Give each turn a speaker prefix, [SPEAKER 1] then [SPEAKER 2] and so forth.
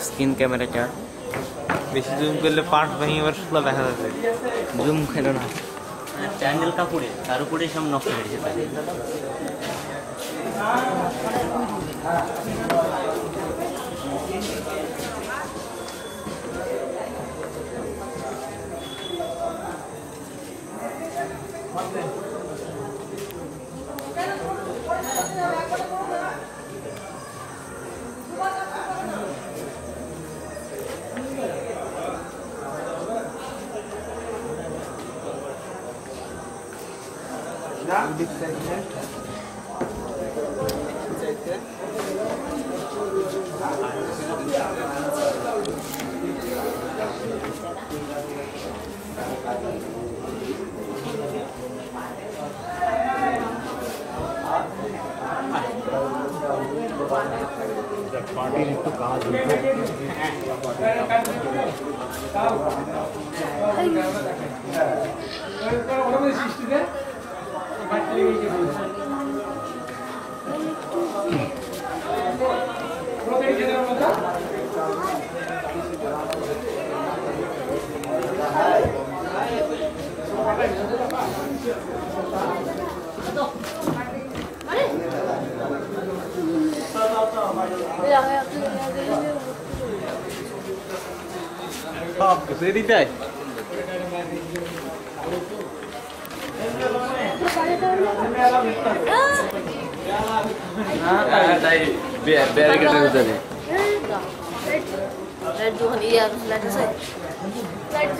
[SPEAKER 1] Screen ক্যামেরাটা বেশি zoom করলে পার্ট ভেঙে আবার শুধু দেখা যাচ্ছে। জুম খেলো না,
[SPEAKER 2] প্যান্ডেল কাপড়ে তার উপরে সব নকশা বেরিয়েছে তাই।
[SPEAKER 3] পার্টির একটু কাজ
[SPEAKER 1] সেদিটাই
[SPEAKER 3] ব্যারিকেডের ভিতরে
[SPEAKER 4] লাইট যখন ইয়ে লাইট আছে লাইট